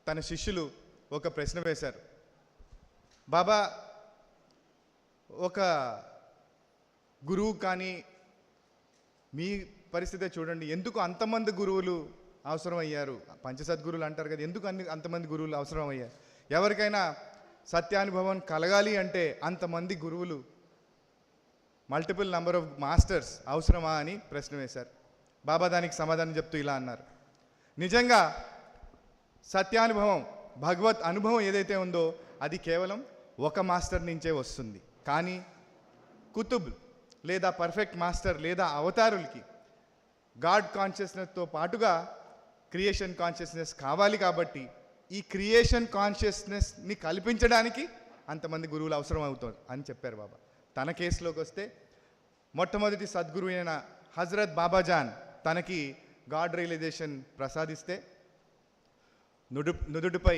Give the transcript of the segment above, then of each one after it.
తన శిష్యులు ఒక ప్రశ్న వేశారు. బాబా, ఒక గురువు కానీ మీ పరిస్థితే చూడండి, ఎందుకు అంతమంది గురువులు అవసరమయ్యారు? పంచసద్గురువులు అంటారు కదా, ఎందుకు అంతమంది గురువులు అవసరమయ్యారు? ఎవరికైనా సత్యానుభవం కలగాలి అంటే అంతమంది గురువులు, మల్టిపుల్ నెంబర్ ఆఫ్ మాస్టర్స్ అవసరమా అని ప్రశ్న వేశారు. బాబా దానికి సమాధానం చెప్తూ ఇలా అన్నారు, నిజంగా సత్యానుభవం, భగవత్ అనుభవం ఏదైతే ఉందో అది కేవలం ఒక మాస్టర్ నుంచే వస్తుంది. కానీ కుతుబ్ లేదా పర్ఫెక్ట్ మాస్టర్ లేదా అవతారులకి గాడ్ కాన్షియస్నెస్తో పాటుగా క్రియేషన్ కాన్షియస్నెస్ కావాలి. కాబట్టి ఈ క్రియేషన్ కాన్షియస్నెస్ని కల్పించడానికి అంతమంది గురువులు అవసరం అవుతారు అని చెప్పారు బాబా. తన కేసులోకి వస్తే మొట్టమొదటి సద్గురు అయిన హజరత్ బాబాజాన్ తనకి గాడ్ రియలైజేషన్ ప్రసాదిస్తే నుదుటిపై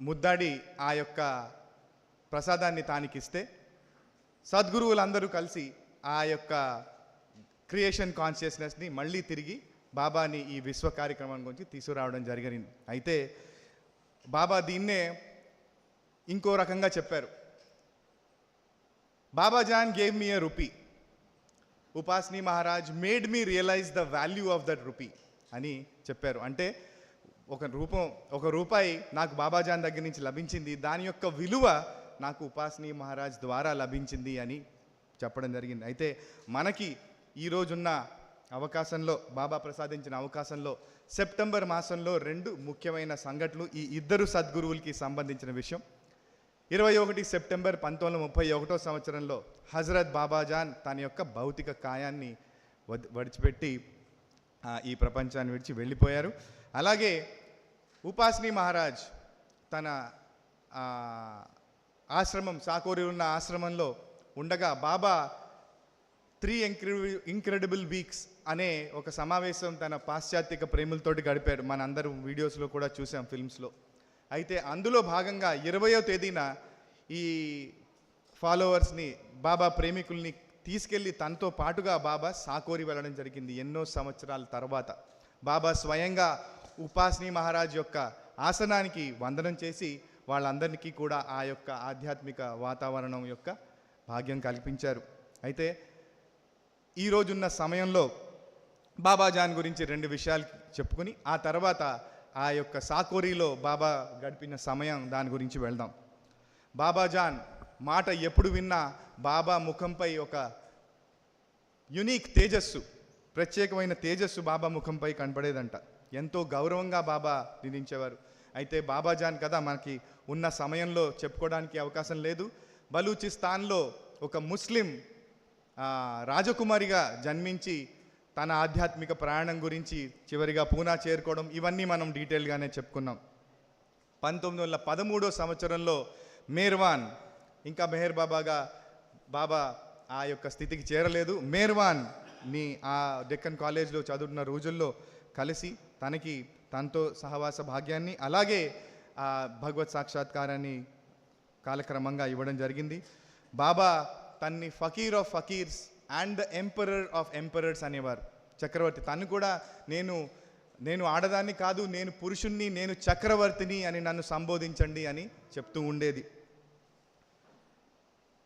ముద్దాడి ఆ యొక్క ప్రసాదాన్ని తానికిస్తే సద్గురువులందరూ కలిసి ఆ యొక్క క్రియేషన్ కాన్షియస్నెస్ని మళ్ళీ తిరిగి బాబాని ఈ విశ్వ కార్యక్రమం గురించి తీసుకురావడం జరిగింది. అయితే బాబా దీన్నే ఇంకో రకంగా చెప్పారు. Babajan gave me a rupee, Upasni Maharaj made me realise the value of that rupee అని చెప్పారు. అంటే ఒక రూపాయి నాకు బాబాజాన్ దగ్గర నుంచి లభించింది, దాని యొక్క విలువ నాకు ఉపాస్ని మహారాజ్ ద్వారా లభించింది అని చెప్పడం జరిగింది. అయితే మనకి ఈరోజున్న అవకాశంలో, బాబా ప్రసాదించిన అవకాశంలో సెప్టెంబర్ మాసంలో 2 ముఖ్యమైన సంఘటనలు ఈ ఇద్దరు సద్గురువులకి సంబంధించిన విషయం. 21 సెప్టెంబర్ 1931 సంవత్సరంలో హజరత్ బాబాజాన్ తన యొక్క భౌతిక కాయాన్ని విడిచిపెట్టి ఈ ప్రపంచాన్ని విడిచి వెళ్ళిపోయారు. అలాగే ఉపాస్ని మహారాజ్ తన ఆశ్రమం, సాకోరి ఉన్న ఆశ్రమంలో ఉండగా బాబా 3 ఇంక్రెడిబుల్ వీక్స్ అనే ఒక సమావేశం తన పాశ్చాత్యక ప్రేములతోటి గడిపారు. మన అందరూ వీడియోస్లో కూడా చూసాం, ఫిల్మ్స్లో. అయితే అందులో భాగంగా 20వ తేదీన ఈ ఫాలోవర్స్ని, బాబా ప్రేమికుల్ని తీసుకెళ్ళి తనతో పాటుగా బాబా సాకోరి వెళ్ళడం జరిగింది. ఎన్నో సంవత్సరాల తర్వాత బాబా స్వయంగా ఉపాస్ని మహారాజ్ యొక్క ఆసనానికి వందనం చేసి వాళ్ళందరికీ కూడా ఆ యొక్క ఆధ్యాత్మిక వాతావరణం యొక్క భాగ్యం కల్పించారు. అయితే ఈరోజున్న సమయంలో బాబాజాన్ గురించి 2 విషయాలు చెప్పుకుని ఆ తర్వాత ఆ యొక్క సాకోరీలో బాబా గడిపిన సమయం దాని గురించి వెళ్దాం. బాబాజాన్ మాట ఎప్పుడు విన్నా బాబా ముఖంపై ఒక యునిక్ తేజస్సు, ప్రత్యేకమైన తేజస్సు బాబా ముఖంపై కనపడేదంట. ఎంతో గౌరవంగా బాబా నిందించేవారు. అయితే బాబాజాన్ కదా మనకి ఉన్న సమయంలో చెప్పుకోవడానికి అవకాశం లేదు. బలూచిస్తాన్లో ఒక ముస్లిం రాజకుమారిగా జన్మించి తన ఆధ్యాత్మిక ప్రయాణం గురించి చివరిగా పూనా చేరుకోవడం, ఇవన్నీ మనం డీటెయిల్గానే చెప్పుకున్నాం. 1913 సంవత్సరంలో మేర్వాన్, ఇంకా మెహర్ బాబాగా బాబా ఆ యొక్క స్థితికి చేరలేదు. మేర్వాన్ని ఆ డెక్కన్ కాలేజ్లో చదువుతున్న రోజుల్లో కలిసి తనతో సహవాస భాగ్యాన్ని, అలాగే ఆ భగవత్ సాక్షాత్కారాన్ని కాలక్రమంగా ఇవ్వడం జరిగింది. బాబా తన్ని fakir of fakirs and the emperor of emperors అనేవారు, చక్రవర్తి. తను కూడా నేను ఆడదాన్ని కాదు, నేను పురుషుణ్ణి, నేను చక్రవర్తిని అని నన్ను సంబోధించండి అని చెప్తూ ఉండేది.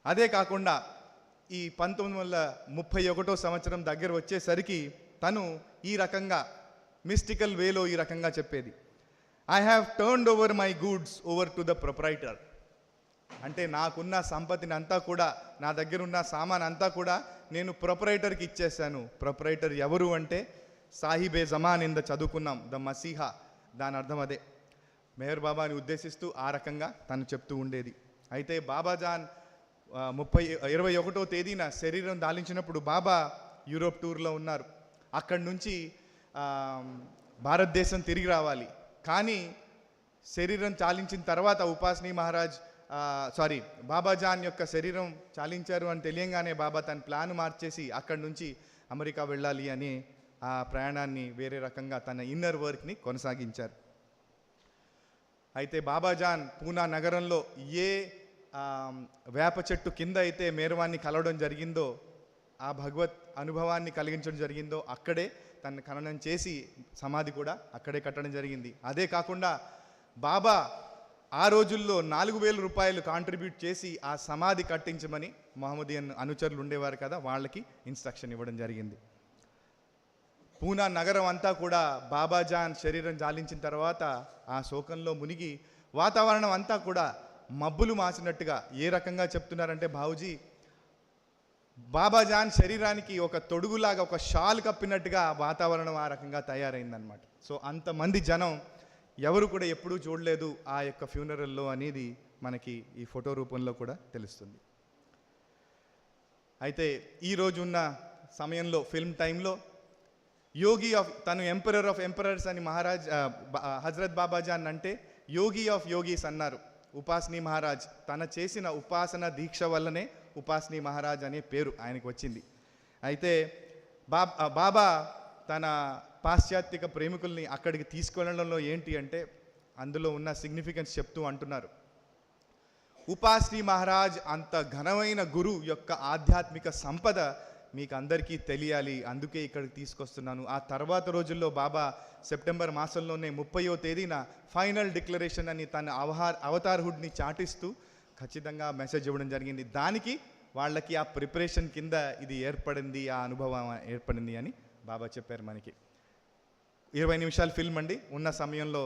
అదే కాకుండా ఈ 1931 సంవత్సరం దగ్గర వచ్చేసరికి తను ఈ రకంగా మిస్టికల్ వేలో ఈ రకంగా చెప్పేది, I have turned over my goods over to the proprietor. అంటే నాకున్న సంపత్తిని అంతా కూడా, నా దగ్గర ఉన్న సామాన్ అంతా కూడా నేను ప్రొపరైటర్కి ఇచ్చేసాను. ప్రొపరైటర్ ఎవరు అంటే సాహిబే జమాన్ ఇంద చదువుకున్నాం, ద మసీహా, దాని అర్థం అదే. మెహర్ బాబాని ఉద్దేశిస్తూ ఆ రకంగా తను చెప్తూ ఉండేది. అయితే బాబాజాన్ 21వ తేదీన శరీరం దాలించినప్పుడు బాబా యూరోప్ టూర్లో ఉన్నారు. అక్కడి నుంచి భారతదేశం తిరిగి రావాలి. కానీ శరీరం చాలించిన తర్వాత ఉపాస్ని మహారాజ్ బాబాజాన్ యొక్క శరీరం చాలించారు అని తెలియంగానే బాబా తన ప్లాన్ మార్చేసి అక్కడి నుంచి అమెరికా వెళ్ళాలి అని ఆ ప్రయాణాన్ని వేరే రకంగా తన ఇన్నర్ వర్క్ని కొనసాగించారు. అయితే బాబాజాన్ పూనా నగరంలో ఏ వేప చెట్టు కింద అయితే మేర్వాన్ని కలవడం జరిగిందో, ఆ భగవత్ అనుభవాన్ని కలిగించడం జరిగిందో, అక్కడే తను ఖననం చేసి సమాధి కూడా అక్కడే కట్టడం జరిగింది. అదే కాకుండా బాబా ఆ రోజుల్లో 4,000 రూపాయలు కాంట్రిబ్యూట్ చేసి ఆ సమాధి కట్టించమని మహమ్మదీయన్ అనుచరులు ఉండేవారు కదా, వాళ్ళకి ఇన్స్ట్రక్షన్ ఇవ్వడం జరిగింది. పూనా నగరం అంతా కూడా బాబాజాన్ శరీరం జాలించిన తర్వాత ఆ శోకంలో మునిగి వాతావరణం అంతా కూడా మబ్బులు మాసినట్టుగా, ఏ రకంగా చెప్తున్నారంటే బాబూజీ, బాబాజాన్ శరీరానికి ఒక తొడుగులాగా ఒక షాల్ కప్పినట్టుగా వాతావరణం ఆ రకంగా తయారైందనమాట. సో అంతమంది జనం ఎవరు కూడా ఎప్పుడూ చూడలేదు ఆ యొక్క ఫ్యూనరల్లో అనేది మనకి ఈ ఫోటో రూపంలో కూడా తెలుస్తుంది. అయితే ఈరోజు ఉన్న సమయంలో ఫిల్మ్ టైంలో యోగి ఆఫ్, తను ఎంపరర్ ఆఫ్ ఎంపరర్స్ అని హజరత్ బాబాజాన్ అంటే యోగి ఆఫ్ యోగీస్ అన్నారు. ఉపాసనీ మహారాజ్ తన చేసిన ఉపాసన దీక్ష వల్లనే ఉపాసనీ మహారాజ్ అనే పేరు ఆయనకు వచ్చింది. అయితే బాబా తన పాశ్చాత్యక ప్రేమికుల్ని అక్కడికి తీసుకెళ్లడంలో ఏంటి అంటే అందులో ఉన్న సిగ్నిఫికెన్స్ చెప్తూ అంటున్నారు, ఉపాసనీ మహారాజ్ అంత ఘనమైన గురువు యొక్క ఆధ్యాత్మిక సంపద మీకు అందరికీ తెలియాలి, అందుకే ఇక్కడికి తీసుకొస్తున్నాను. ఆ తర్వాత రోజుల్లో బాబా సెప్టెంబర్ మాసంలోనే 30వ తేదీన ఫైనల్ డిక్లరేషన్ అని తన అవతార్హుడ్ని చాటిస్తూ ఖచ్చితంగా మెసేజ్ ఇవ్వడం జరిగింది. దానికి వాళ్ళకి ఆ ప్రిపరేషన్ కింద ఇది ఏర్పడింది, ఆ అనుభవం ఏర్పడింది అని బాబా చెప్పారు మనకి. 20 నిమిషాల ఫిల్మ్ అండి. ఉన్న సమయంలో